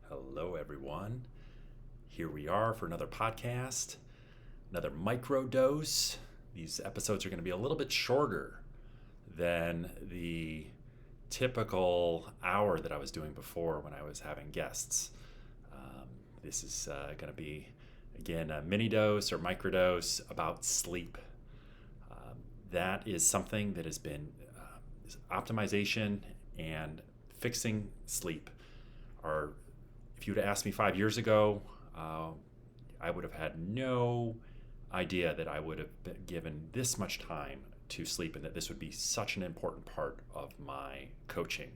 Hello, everyone. Here we are for another podcast, another micro dose. These episodes are going to be a little bit shorter than the typical hour that I was doing before when I was having guests. This is going to be, again, a mini dose or micro dose about sleep. That is something that has been optimization and fixing sleep are, if you would have asked me 5 years ago, I would have had no idea that I would have been given this much time to sleep and that this would be such an important part of my coaching.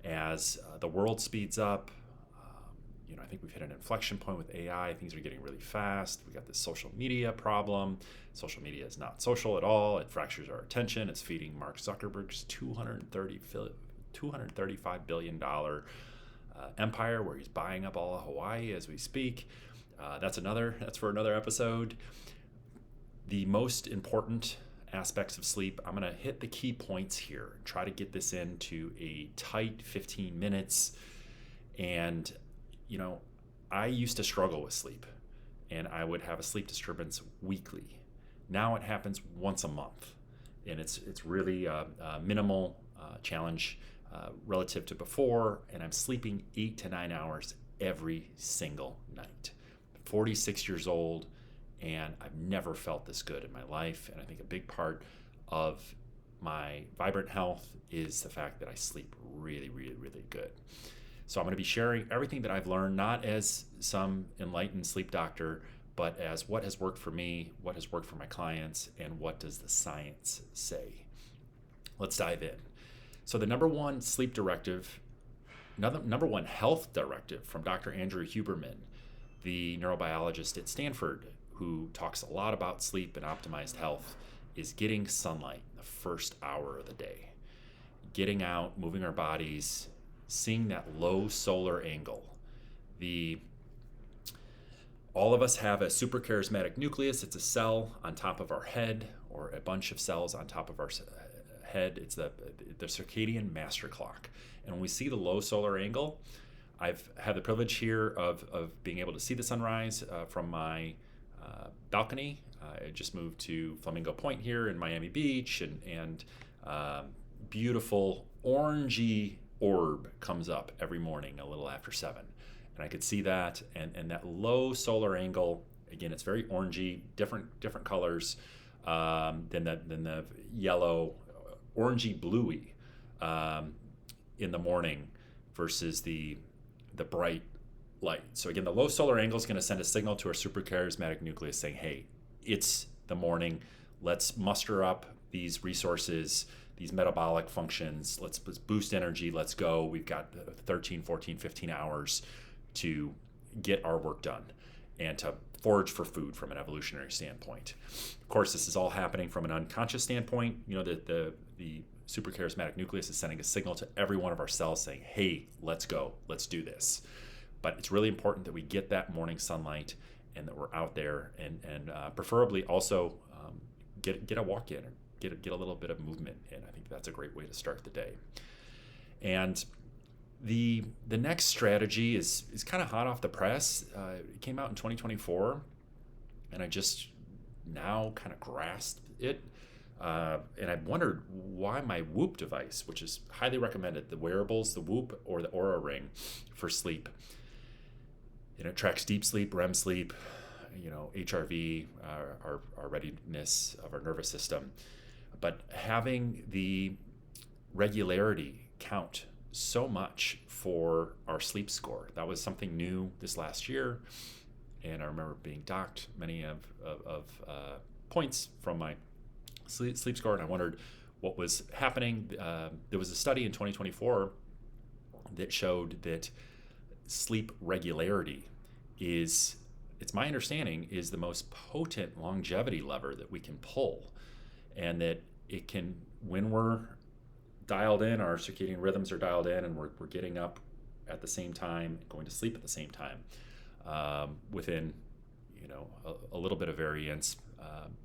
As the world speeds up, I think we've hit an inflection point with AI. Things are getting really fast. We got this social media problem. Social media is not social at all. It fractures our attention. It's feeding Mark Zuckerberg's $235 billion empire, where he's buying up all of Hawaii as we speak. That's for another episode. The most important aspects of sleep, I'm going to hit the key points here and try to get this into a tight 15 minutes. And I used to struggle with sleep, and I would have a sleep disturbance weekly. Now it happens once a month, and it's really a minimal challenge relative to before, and I'm sleeping 8 to 9 hours every single night. 46 years old, and I've never felt this good in my life, and I think a big part of my vibrant health is the fact that I sleep really, really, really good. So I'm going to be sharing everything that I've learned, not as some enlightened sleep doctor, but as what has worked for me, what has worked for my clients, and what does the science say. Let's dive in. So the number one health directive from Dr. Andrew Huberman, the neurobiologist at Stanford, who talks a lot about sleep and optimized health, is getting sunlight the first hour of the day. Getting out, moving our bodies, seeing that low solar angle. All of us have a suprachiasmatic nucleus. It's a cell on top of our head, or a bunch of cells on top of our head. It's the circadian master clock. And when we see the low solar angle, I've had the privilege here of being able to see the sunrise from my balcony. I just moved to Flamingo Point here in Miami Beach, and beautiful orangey orb comes up every morning a little after 7. And I could see that, and that low solar angle, again, it's very orangey, different colors than the yellow, orangey bluey in the morning versus the bright light. So again, the low solar angle is going to send a signal to our suprachiasmatic nucleus saying, hey, it's the morning. Let's muster up these resources, these metabolic functions. Let's boost energy. Let's go. We've got 13, 14, 15 hours to get our work done and to forage for food from an evolutionary standpoint. Of course, this is all happening from an unconscious standpoint. The suprachiasmatic nucleus is sending a signal to every one of our cells saying, hey, let's go. Let's do this. But it's really important that we get that morning sunlight and that we're out there and preferably also get a walk in or get a little bit of movement in. I think that's a great way to start the day. And the next strategy is kind of hot off the press. It came out in 2024, and I just now kind of grasped it. And I wondered why my Whoop device, which is highly recommended, the wearables, the Whoop or the Oura Ring for sleep, and it tracks deep sleep, REM sleep, HRV, our readiness of our nervous system. But having the regularity count so much for our sleep score, that was something new this last year. And I remember being docked many of points from my sleep score, and I wondered what was happening. There was a study in 2024 that showed that sleep regularity it's my understanding, is the most potent longevity lever that we can pull. And that it can, when we're dialed in, our circadian rhythms are dialed in, and we're getting up at the same time, going to sleep at the same time, within a little bit of variance,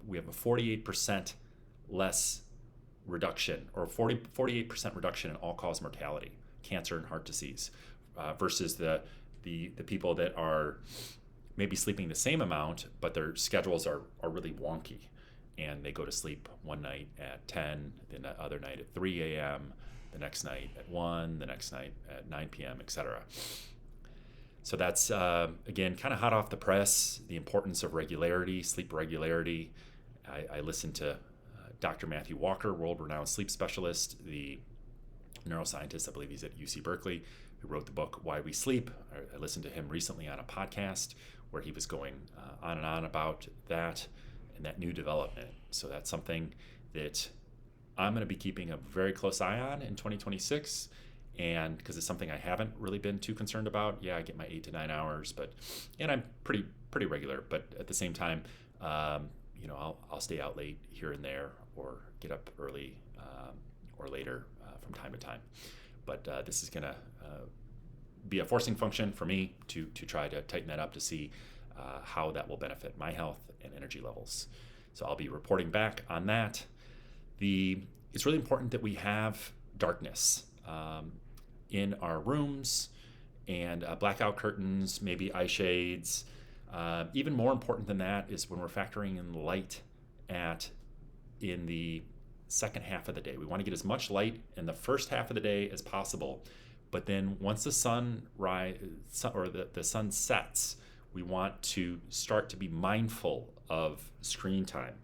we have a 48% less reduction, or 48% reduction in all-cause mortality, cancer and heart disease, versus the the people that are maybe sleeping the same amount, but their schedules are really wonky. And they go to sleep one night at 10, then the other night at 3 a.m., the next night at 1, the next night at 9 p.m., etc. So that's, again, kind of hot off the press, the importance of regularity, sleep regularity. I listened to Dr. Matthew Walker, world-renowned sleep specialist, the neuroscientist, I believe he's at UC Berkeley, who wrote the book Why We Sleep. I listened to him recently on a podcast where he was going on and on about that and that new development. So that's something that I'm going to be keeping a very close eye on in 2026, and because it's something I haven't really been too concerned about. Yeah, I get my 8 to 9 hours, and I'm pretty regular. But at the same time, I'll stay out late here and there, or get up early or later from time to time. But this is going to be a forcing function for me to try to tighten that up to see how that will benefit my health and energy levels. So I'll be reporting back on that. It's really important that we have darkness in our rooms, and blackout curtains, maybe eye shades. Even more important than that is when we're factoring in light in the second half of the day. We want to get as much light in the first half of the day as possible, but then once the sun sets, we want to start to be mindful of screen time.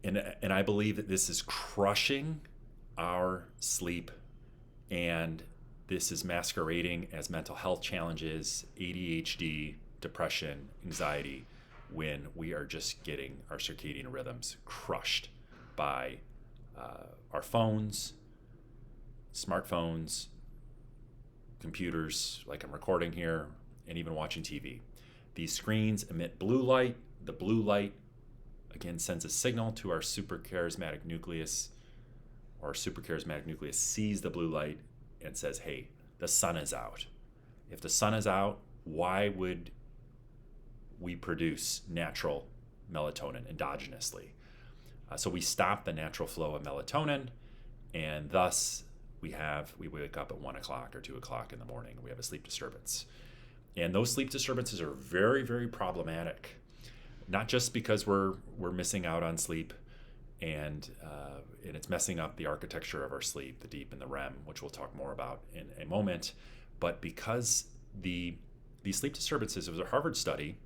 And I believe that this is crushing our sleep, and this is masquerading as mental health challenges, ADHD, depression, anxiety, when we are just getting our circadian rhythms crushed by our phones, smartphones, computers, like I'm recording here, and even watching TV. These screens emit blue light. The blue light, again, sends a signal to our suprachiasmatic nucleus, or our suprachiasmatic nucleus sees the blue light and says, hey, the sun is out. If the sun is out, why would we produce natural melatonin endogenously? So we stop the natural flow of melatonin, and thus we wake up at 1 o'clock or 2 o'clock in the morning. We have a sleep disturbance. And those sleep disturbances are very, very problematic. Not just because we're missing out on sleep, and it's messing up the architecture of our sleep, the deep and the REM, which we'll talk more about in a moment, but because these sleep disturbances, it was a Harvard study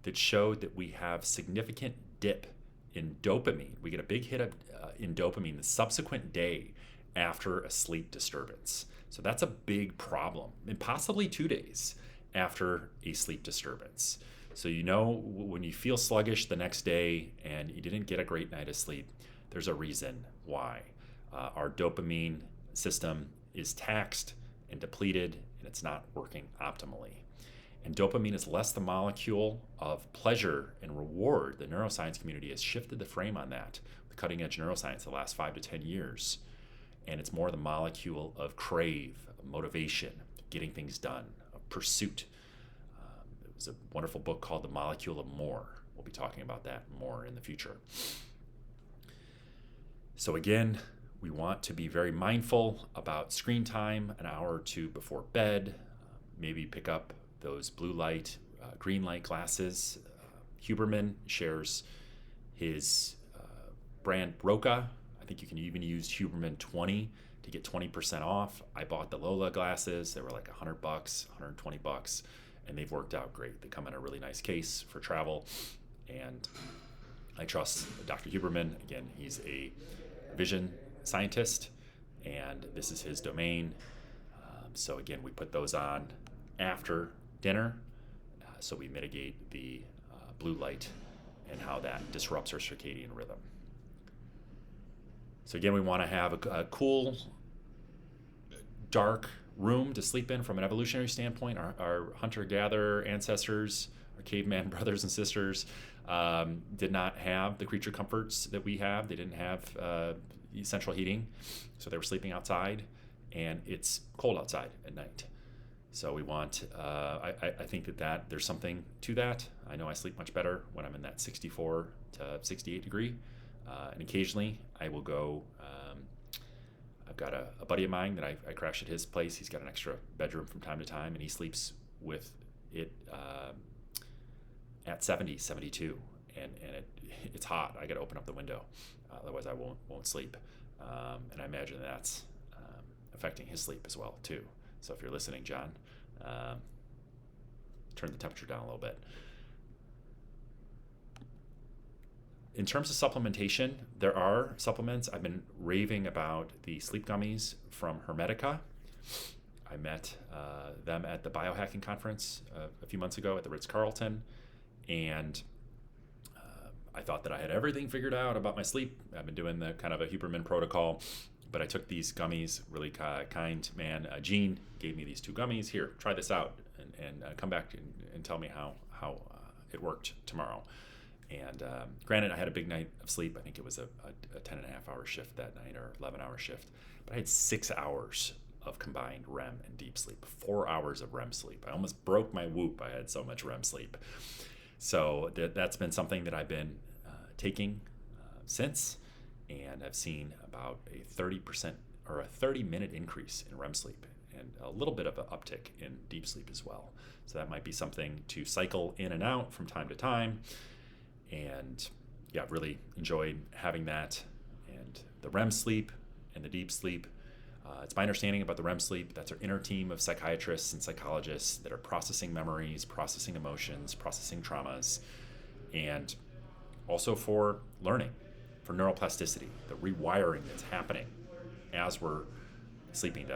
that showed that we have significant dip in dopamine. We get a big hit in dopamine the subsequent day after a sleep disturbance. So that's a big problem, and possibly 2 days after a sleep disturbance. So when you feel sluggish the next day and you didn't get a great night of sleep, there's a reason why. Our dopamine system is taxed and depleted, and it's not working optimally. And dopamine is less the molecule of pleasure and reward. The neuroscience community has shifted the frame on that with cutting-edge neuroscience the last 5 to 10 years. And it's more the molecule of crave, of motivation, getting things done, of pursuit. There's a wonderful book called The Molecule of More. We'll be talking about that more in the future. So again, we want to be very mindful about screen time, an hour or two before bed. Maybe pick up those blue light, green light glasses. Huberman shares his brand Broca. I think you can even use Huberman 20 to get 20% off. I bought the Lola glasses. They were like $100, $120. And they've worked out great. They come in a really nice case for travel, and I trust Dr. Huberman. Again, he's a vision scientist, and this is his domain. So again, we put those on after dinner, so we mitigate the blue light and how that disrupts our circadian rhythm. So again, we want to have a cool, dark room to sleep in from an evolutionary standpoint. Our hunter-gatherer ancestors, our caveman brothers and sisters, did not have the creature comforts that we have. They didn't have central heating, so they were sleeping outside, and it's cold outside at night. So we want, I think that there's something to that. I know I sleep much better when I'm in that 64 to 68 degree, and occasionally I will go I've got a buddy of mine that I crash at his place. He's got an extra bedroom from time to time, and he sleeps with it at 70, 72, and it's hot. I got to open up the window, otherwise I won't sleep. And I imagine that's affecting his sleep as well too. So if you're listening, John, turn the temperature down a little bit. In terms of supplementation, there are supplements. I've been raving about the sleep gummies from Hermetica. I met them at the biohacking conference a few months ago at the Ritz-Carlton, and I thought that I had everything figured out about my sleep. I've been doing the kind of a Huberman protocol, but I took these gummies. Really kind man, Gene, gave me these 2 gummies. Here, try this out, and come back and tell me how it worked tomorrow. And granted, I had a big night of sleep. I think it was a 10 and a half hour shift that night, or 11-hour shift. But I had 6 hours of combined REM and deep sleep, 4 hours of REM sleep. I almost broke my whoop. I had so much REM sleep. So that's been something that I've been taking since, and I've seen about a 30% or a 30-minute increase in REM sleep, and a little bit of an uptick in deep sleep as well. So that might be something to cycle in and out from time to time. And yeah, I've really enjoyed having that. And the REM sleep and the deep sleep, it's my understanding about the REM sleep, that's our inner team of psychiatrists and psychologists that are processing memories, processing emotions, processing traumas, and also for learning, for neuroplasticity, the rewiring that's happening as we're sleeping.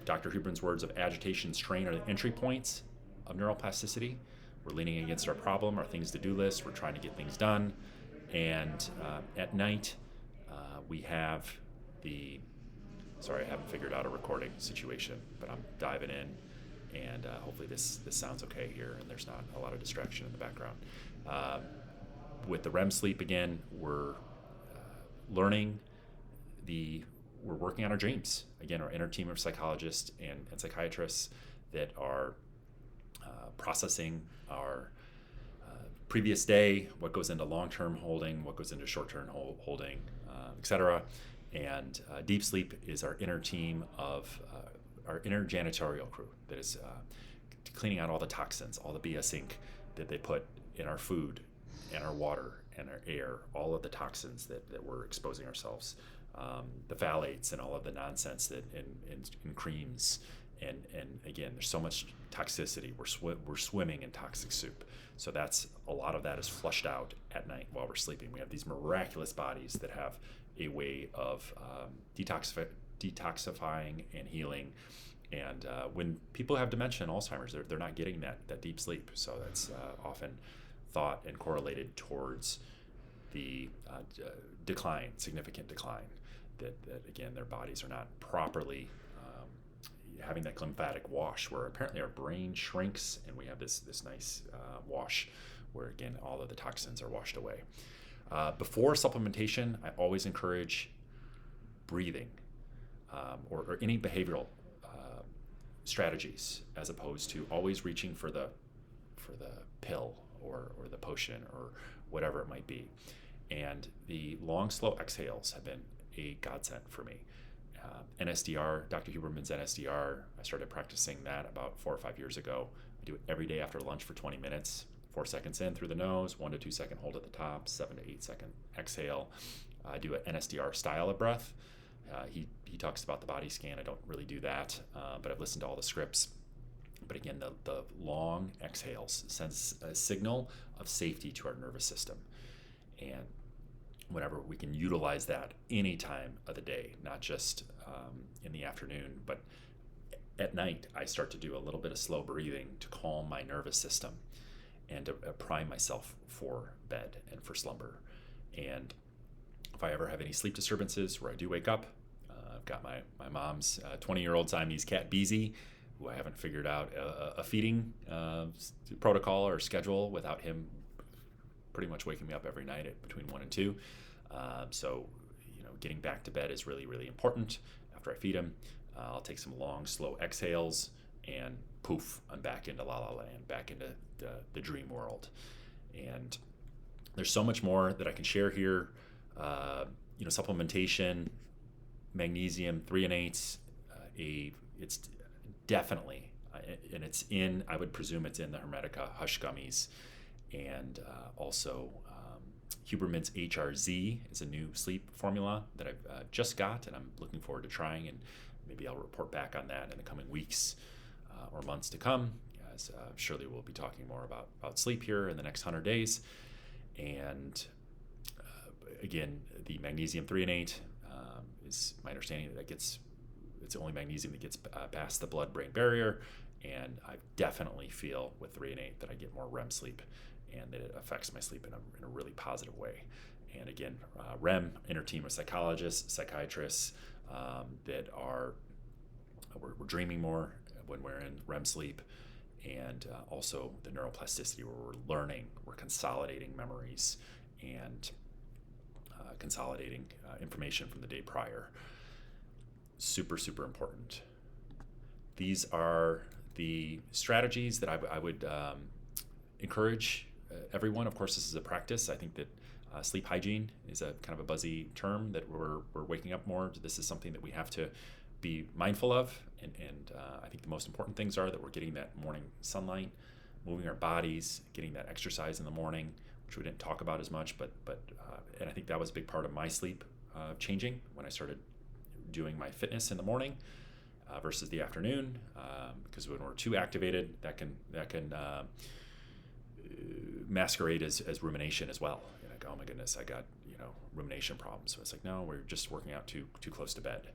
Dr. Huberman's words of agitation, strain are the entry points of neuroplasticity. We're leaning against our problem, our things to do list. We're trying to get things done. And at night, we have sorry, I haven't figured out a recording situation, but I'm diving in, and hopefully this sounds okay here, and there's not a lot of distraction in the background. With the REM sleep, again, we're learning we're working on our dreams. Again, our inner team of psychologists and psychiatrists that are processing our previous day, what goes into long-term holding, what goes into short-term holding, etc. And deep sleep is our inner team of our inner janitorial crew that is cleaning out all the toxins, all the BS Inc. that they put in our food and our water and our air, all of the toxins that we're exposing ourselves, the phthalates and all of the nonsense that in creams. And again, there's so much toxicity. We're swimming in toxic soup. So a lot of that is flushed out at night while we're sleeping. We have these miraculous bodies that have a way of detoxifying and healing. And when people have dementia and Alzheimer's, they're not getting that deep sleep. So that's often thought and correlated towards the significant decline. That again, their bodies are not properly having that lymphatic wash, where apparently our brain shrinks and we have this nice wash where again all of the toxins are washed away. Before supplementation, I always encourage breathing or any behavioral strategies, as opposed to always reaching for the pill or the potion or whatever it might be. And the long, slow exhales have been a godsend for me. NSDR, Dr. Huberman's NSDR, I started practicing that about 4 or 5 years ago. I do it every day after lunch for 20 minutes, 4 seconds in through the nose, 1 to 2 second hold at the top, 7 to 8 second exhale. I do an NSDR style of breath. He talks about the body scan. I don't really do that, but I've listened to all the scripts. But again, the long exhales sends a signal of safety to our nervous system. And whenever we can utilize that any time of the day, not just in the afternoon, but at night, I start to do a little bit of slow breathing to calm my nervous system and to prime myself for bed and for slumber. And if I ever have any sleep disturbances where I do wake up, I've got my mom's 20-year-old Siamese cat, Beezy, who I haven't figured out a feeding protocol or schedule without him pretty much waking me up every night at between 1 and 2. So, getting back to bed is really, really important. After I feed him, I'll take some long, slow exhales, and poof, I'm back into La La Land, back into the dream world. And there's so much more that I can share here. Supplementation, magnesium 3 and 8, it's definitely, and it's in, I would presume it's in the Hermetica Hush Gummies, and also Huberman's HRZ is a new sleep formula that I've just got, and I'm looking forward to trying, and maybe I'll report back on that in the coming weeks or months to come, as surely we'll be talking more about sleep here in the next 100 days. And again, the magnesium 3 and 8 is my understanding that it's the only magnesium that gets past the blood-brain barrier, and I definitely feel with 3 and 8 that I get more REM sleep, and that it affects my sleep in a really positive way. And again, REM, inner team of psychologists, psychiatrists that are, we're dreaming more when we're in REM sleep, and also the neuroplasticity where we're learning, we're consolidating memories and consolidating information from the day prior. Super, super important. These are the strategies that I would encourage everyone. Of course, this is a practice. I think that sleep hygiene is a kind of a buzzy term that we're waking up more. This is something that we have to be mindful of, and I think the most important things are that we're getting that morning sunlight, moving our bodies, getting that exercise in the morning, which we didn't talk about as much, but and I think that was a big part of my sleep changing when I started doing my fitness in the morning versus the afternoon, because when we're too activated, that can masquerade as rumination as well. You're like, oh my goodness, I got rumination problems. So it's like, no, we're just working out too close to bed.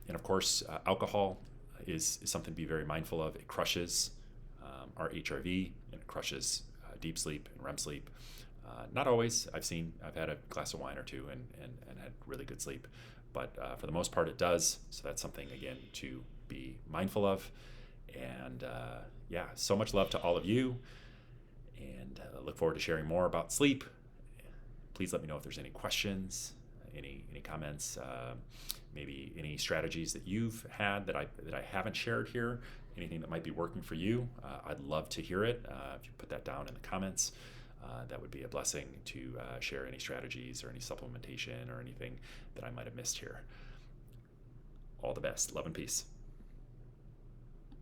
And of course, alcohol is something to be very mindful of. It crushes our HRV, and it crushes deep sleep and REM sleep. Not always. I've had a glass of wine or two and had really good sleep, but for the most part it does. So that's something, again, to be mindful of. And so much love to all of you, and look forward to sharing more about sleep. Please let me know if there's any questions, any comments, maybe any strategies that you've had that I haven't shared here, anything that might be working for you. I'd love to hear it. If you put that down in the comments, that would be a blessing to share any strategies or any supplementation or anything that I might have missed here. All the best. Love and peace.